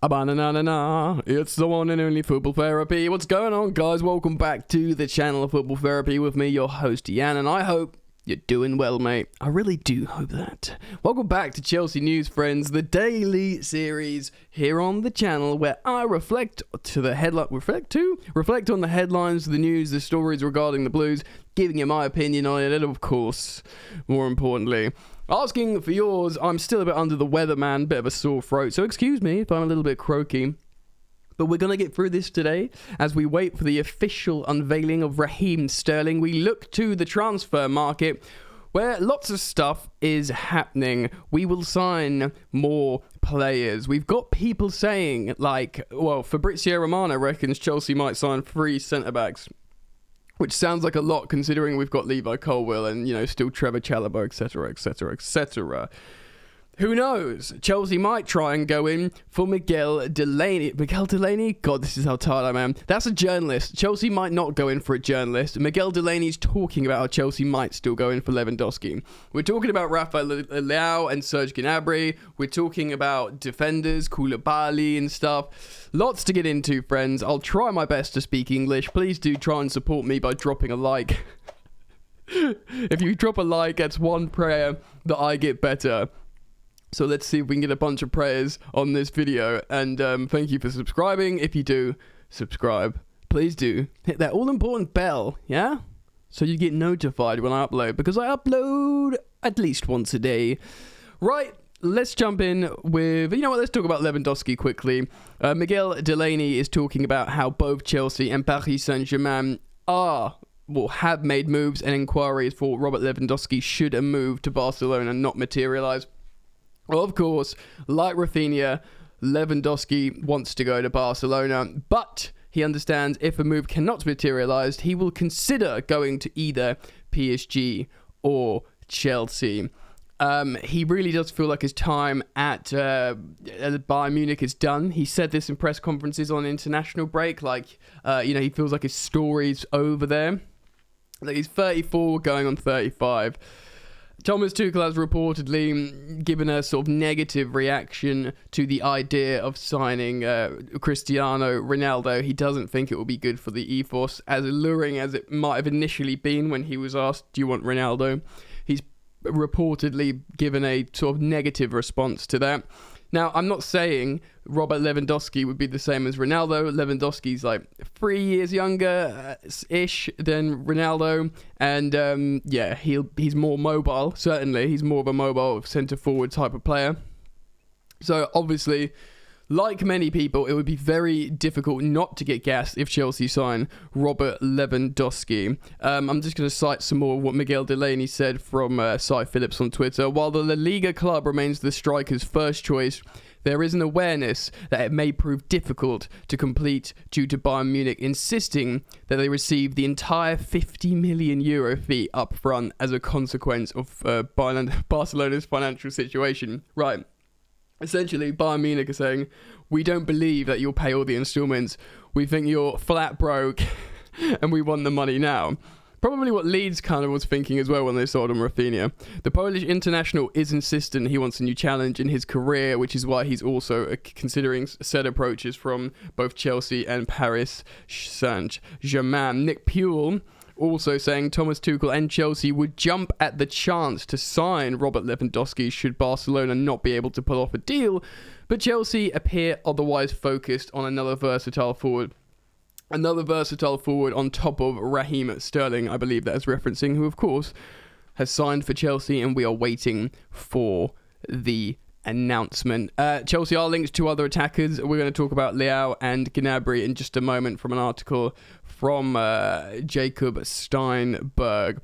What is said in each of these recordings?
Abananana, it's the one and only Football Therapy. What's going on, guys? Welcome back to the channel of Football Therapy with me, your host, Jan, and I hope you're doing well, mate. I really do hope that. Welcome back to Chelsea News, friends, the daily series here on the channel where I reflect on the headlines, the news, the stories regarding the Blues, giving you my opinion on it, and of course, more importantly, asking for yours. I'm still a bit under the weather, man, bit of a sore throat, so excuse me if I'm a little bit croaky. But we're going to get through this today as we wait for the official unveiling of Raheem Sterling. We look to the transfer market where lots of stuff is happening. We will sign more players. We've got people saying, like, well, Fabrizio Romano reckons Chelsea might sign 3 centre-backs, which sounds like a lot considering we've got Levi Colwill and, you know, still Trevor Chalobah, etc., etc., etc. Who knows? Chelsea might try and go in for Miguel Delaney. Miguel Delaney? God, this is how tired I am. That's a journalist. Chelsea might not go in for a journalist. Miguel Delaney's talking about how Chelsea might still go in for Lewandowski. We're talking about Rafael Leão and Serge Gnabry. We're talking about defenders, Koulibaly and stuff. Lots to get into, friends. I'll try my best to speak English. Please do try and support me by dropping a like. If you drop a like, that's one prayer that I get better. So let's see if we can get a bunch of prayers on this video. And thank you for subscribing. If you do subscribe, please do hit that all-important bell, yeah? So you get notified when I upload, because I upload at least once a day. Right, let's jump in with, you know what, let's talk about Lewandowski quickly. Miguel Delaney is talking about how both Chelsea and Paris Saint-Germain have made moves and inquiries for Robert Lewandowski should a move to Barcelona not materialise. Well, of course, like Rafinha, Lewandowski wants to go to Barcelona, but he understands if a move cannot materialise, he will consider going to either PSG or Chelsea. He really does feel like his time at Bayern Munich is done. He said this in press conferences on international break, like, he feels like his story's over there. Like, he's 34, going on 35. Thomas Tuchel has reportedly given a sort of negative reaction to the idea of signing Cristiano Ronaldo. He doesn't think it will be good for the ethos, as alluring as it might have initially been when he was asked, do you want Ronaldo? He's reportedly given a sort of negative response to that. Now, I'm not saying Robert Lewandowski would be the same as Ronaldo. Lewandowski's like 3 years younger-ish than Ronaldo. And, he's more mobile, certainly. He's more of a mobile centre-forward type of player. So, obviously, like many people, it would be very difficult not to get gassed if Chelsea sign Robert Lewandowski. I'm just going to cite some more of what Miguel Delaney said from Cy Phillips on Twitter. While the La Liga club remains the striker's first choice, there is an awareness that it may prove difficult to complete due to Bayern Munich insisting that they receive the entire €50 million fee up front as a consequence of Barcelona's financial situation. Right. Essentially, Bayern Munich are saying, we don't believe that you'll pay all the installments. We think you're flat broke and we want the money now. Probably what Leeds kind of was thinking as well when they sold him Rafinha. The Polish international is insistent he wants a new challenge in his career, which is why he's also considering said approaches from both Chelsea and Paris Saint-Germain. Nick Puel also saying Thomas Tuchel and Chelsea would jump at the chance to sign Robert Lewandowski should Barcelona not be able to pull off a deal, but Chelsea appear otherwise focused on another versatile forward. Another versatile forward on top of Raheem Sterling, I believe that is referencing, who of course has signed for Chelsea, and we are waiting for the announcement. Chelsea are linked to other attackers. We're going to talk about Leão and Gnabry in just a moment from an article from Jacob Steinberg.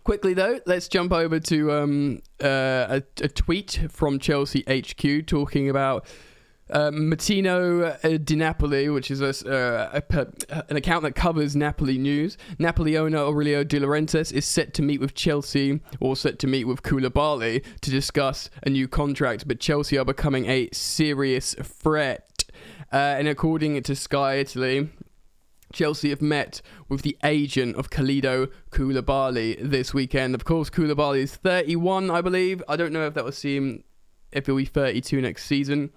Quickly though, let's jump over to a tweet from Chelsea HQ talking about Mattino Di Napoli, which is an account that covers Napoli news. Napoli owner Aurelio De Laurentiis is set to meet with Chelsea, or set to meet with Koulibaly to discuss a new contract, but Chelsea are becoming a serious threat. And according to Sky Italy, Chelsea have met with the agent of Kalidou Koulibaly this weekend. Of course, Koulibaly is 31, I believe. I don't know if that will see him, if he'll be 32 next season.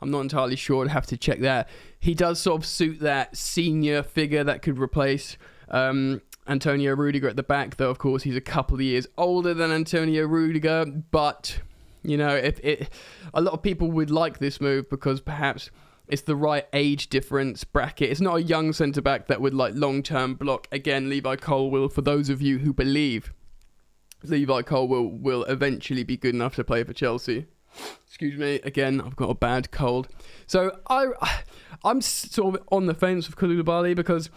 I'm not entirely sure. I'd have to check that. He does sort of suit that senior figure that could replace Antonio Rudiger at the back, though, of course, he's a couple of years older than Antonio Rudiger. But, you know, a lot of people would like this move because perhaps it's the right age difference bracket. It's not a young centre-back that would, like, long-term block. Again, Levi Cole will, for those of you who believe Levi Cole will eventually be good enough to play for Chelsea. Excuse me, again, I've got a bad cold. So I'm sort of on the fence with Koulibaly because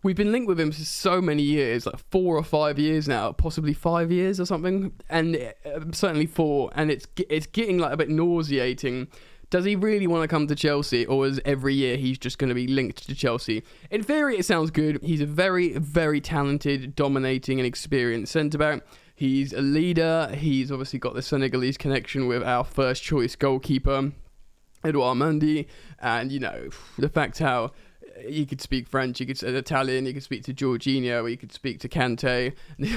we've been linked with him for so many years, like 4 or 5 years now, possibly 5 years or something, and certainly 4, and it's getting like a bit nauseating. Does he really want to come to Chelsea, or is every year he's just going to be linked to Chelsea? In theory, it sounds good. He's a very, very talented, dominating and experienced centre-back. He's a leader. He's obviously got the Senegalese connection with our first choice goalkeeper, Edouard Mendy. And, you know, the fact how he could speak French, he could speak Italian, he could speak to Jorginho, he could speak to Kante.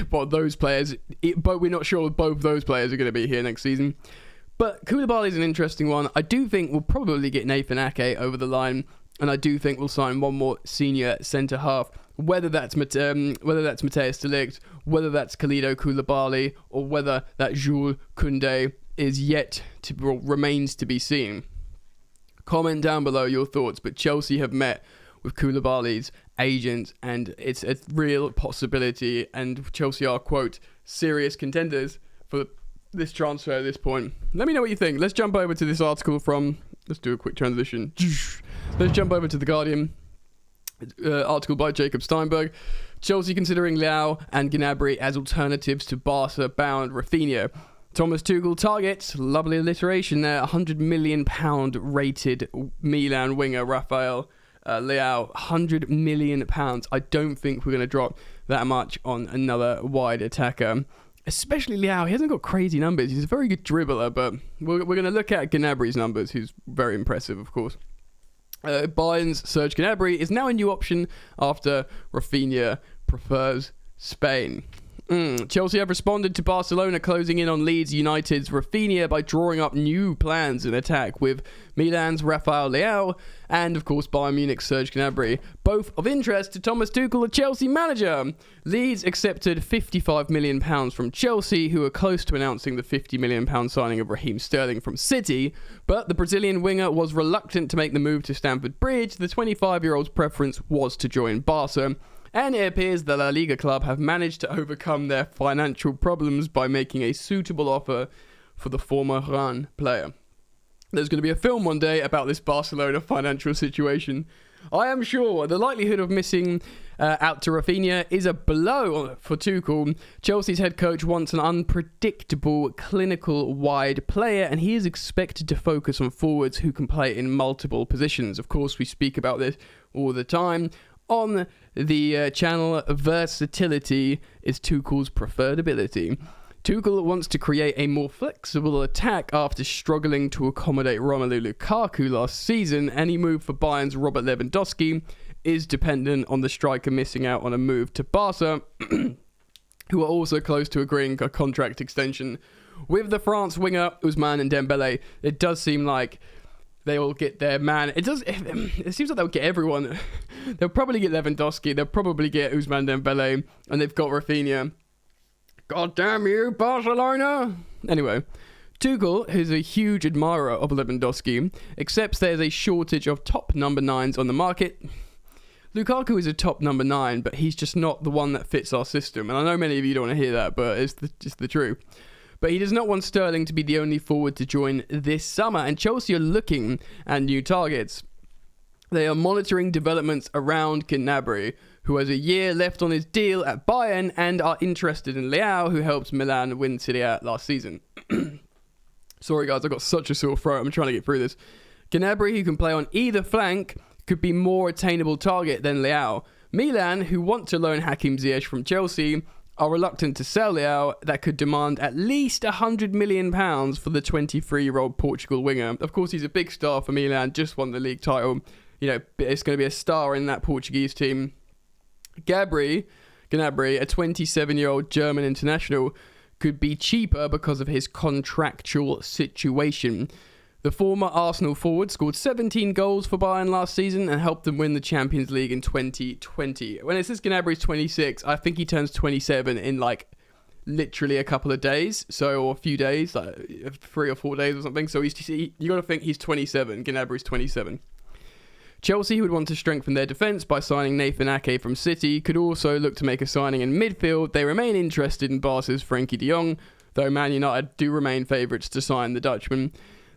But those players, but we're not sure both those players are going to be here next season. But Koulibaly is an interesting one. I do think we'll probably get Nathan Ake over the line. And I do think we'll sign one more senior centre-half. Whether that's Matthias de Ligt, whether that's Kalidou Koulibaly, or whether that Jules Koundé remains to be seen. Comment down below your thoughts, but Chelsea have met with Koulibaly's agents, and it's a real possibility, and Chelsea are, quote, serious contenders for this transfer at this point. Let me know what you think. Let's jump over to this article let's do a quick transition. Let's jump over to The Guardian. Article by Jacob Steinberg. Chelsea considering Leão and Gnabry as alternatives to Barca-bound Rafinha. Thomas Tuchel targets, lovely alliteration there, £100 million rated Milan winger Rafael Leão. £100 million. I don't think we're going to drop that much on another wide attacker. Especially Leão. He hasn't got crazy numbers. He's a very good dribbler, but we're going to look at Gnabry's numbers, who's very impressive, of course. Bayern's Serge Gnabry is now a new option after Rafinha prefers Spain. Chelsea have responded to Barcelona closing in on Leeds United's Rafinha by drawing up new plans in attack with Milan's Rafael Leão and, of course, Bayern Munich's Serge Gnabry, both of interest to Thomas Tuchel, the Chelsea manager. Leeds accepted £55 million from Chelsea, who are close to announcing the £50 million signing of Raheem Sterling from City, but the Brazilian winger was reluctant to make the move to Stamford Bridge. The 25-year-old's preference was to join Barca. And it appears the La Liga club have managed to overcome their financial problems by making a suitable offer for the former Rennes player. There's going to be a film one day about this Barcelona financial situation. I am sure the likelihood of missing out to Rafinha is a blow for Tuchel. Chelsea's head coach wants an unpredictable, clinical, wide player, and he is expected to focus on forwards who can play in multiple positions. Of course, we speak about this all the time on the channel. Versatility is Tuchel's preferred ability. Tuchel wants to create a more flexible attack after struggling to accommodate Romelu Lukaku last season. Any move for Bayern's Robert Lewandowski is dependent on the striker missing out on a move to Barca, who are also close to agreeing a contract extension with the France winger Ousmane and Dembele. It does seem like they will get their man. It seems like they'll get everyone. They'll probably get Lewandowski. They'll probably get Ousmane Dembele, and they've got Rafinha. God damn you, Barcelona! Anyway, Tuchel, who's a huge admirer of Lewandowski, accepts there's a shortage of top number 9s on the market. Lukaku is a top number 9, but he's just not the one that fits our system. And I know many of you don't want to hear that, but it's just the truth. But he does not want Sterling to be the only forward to join this summer, and Chelsea are looking at new targets. They are monitoring developments around Gnabry, who has a year left on his deal at Bayern, and are interested in Leão, who helped Milan win Serie A last season. Sorry guys, I've got such a sore throat, I'm trying to get through this. Gnabry, who can play on either flank, could be more attainable target than Leão. Milan, who want to loan Hakim Ziyech from Chelsea, are reluctant to sell Leão. That could demand at least £100 million for the 23-year-old Portugal winger. Of course, he's a big star for Milan, just won the league title. You know, it's going to be a star in that Portuguese team. Gnabry, a 27-year-old German international, could be cheaper because of his contractual situation. The former Arsenal forward scored 17 goals for Bayern last season and helped them win the Champions League in 2020. When it says Gnabry's 26, I think he turns 27 in like literally a couple of days, or a few days, like 3 or 4 days or something. So you got to think he's 27. Gnabry's 27. Chelsea would want to strengthen their defence by signing Nathan Ake from City, could also look to make a signing in midfield. They remain interested in Barca's Frenkie de Jong, though Man United do remain favourites to sign the Dutchman.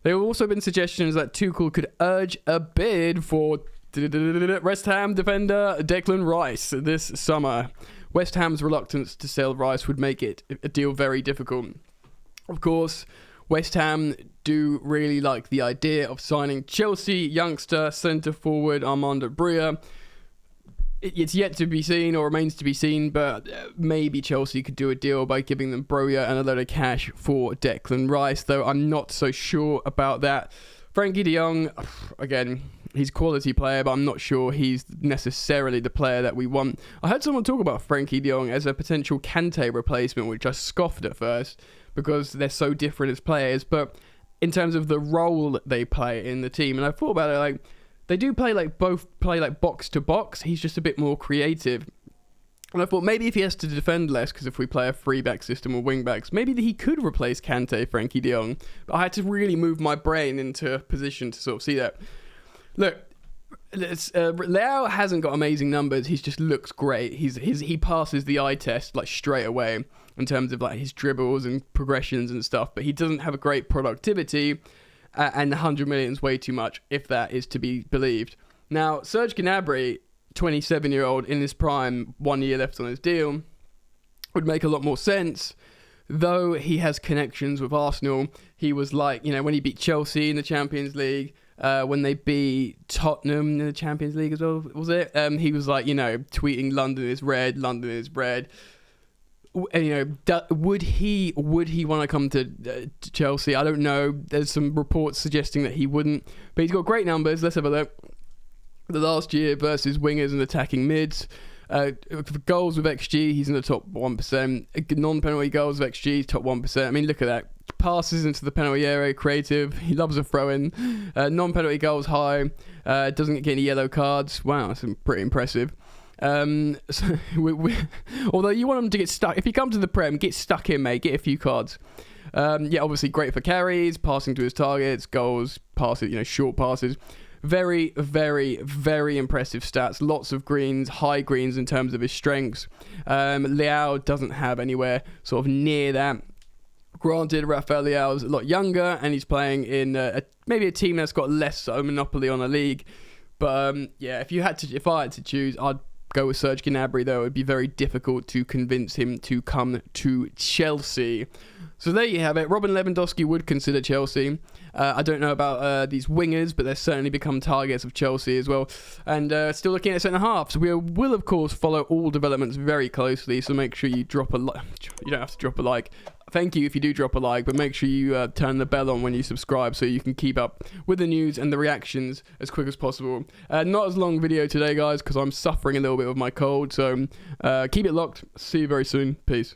There have also been suggestions that Tuchel could urge a bid for West Ham defender Declan Rice this summer. West Ham's reluctance to sell Rice would make it a deal very difficult. Of course, West Ham do really like the idea of signing Chelsea youngster centre-forward Armando Broja. It's yet to be seen, or remains to be seen, but maybe Chelsea could do a deal by giving them Broja and a load of cash for Declan Rice, though I'm not so sure about that. Frenkie de Jong, again, he's a quality player, but I'm not sure he's necessarily the player that we want. I heard someone talk about Frenkie de Jong as a potential Kante replacement, which I scoffed at first because they're so different as players, but in terms of the role that they play in the team, and I thought about it, like, they do play like box to box. He's just a bit more creative. And I thought maybe if he has to defend less, because if we play a 3-back system or wing-backs, maybe he could replace Kante, Frenkie de Jong. But I had to really move my brain into a position to sort of see that. Look, Leão hasn't got amazing numbers. He just looks great. He passes the eye test like straight away in terms of like his dribbles and progressions and stuff. But he doesn't have a great productivity. And 100 million is way too much, if that is to be believed. Now, Serge Gnabry, 27-year-old in his prime, 1 year left on his deal, would make a lot more sense. Though he has connections with Arsenal, he was like, when he beat Chelsea in the Champions League, when they beat Tottenham in the Champions League as well, was it? He was like, tweeting London is red, London is red. Would he want to come to Chelsea? I don't know. There's some reports suggesting that he wouldn't, but he's got great numbers. Let's have a look. The last year versus wingers and attacking mids. For goals with XG, he's in the top 1%. Non-penalty goals with XG, top 1%. I mean, look at that. Passes into the penalty area, creative. He loves a throw-in. Non-penalty goals high. Doesn't get any yellow cards. Wow, that's pretty impressive. Although you want him to get stuck, if you come to the Prem, get stuck in, mate, get a few cards. Obviously great for carries, passing to his targets, goals, passes, short passes. Very, very, very impressive stats. Lots of greens, high greens in terms of his strengths. Leão doesn't have anywhere sort of near that. Granted, Rafael Leão is a lot younger and he's playing in maybe a team that's got less monopoly on a league. But if I had to choose, I'd go with Serge Gnabry, though. It would be very difficult to convince him to come to Chelsea. So there you have it. Robert Lewandowski would consider Chelsea. I don't know about these wingers, but they've certainly become targets of Chelsea as well. And still looking at centre-halves. So we will, of course, follow all developments very closely. So make sure you drop a like. You don't have to drop a like. Thank you if you do drop a like, but make sure you turn the bell on when you subscribe so you can keep up with the news and the reactions as quick as possible. Not as long video today, guys, because I'm suffering a little bit with my cold. So keep it locked. See you very soon. Peace.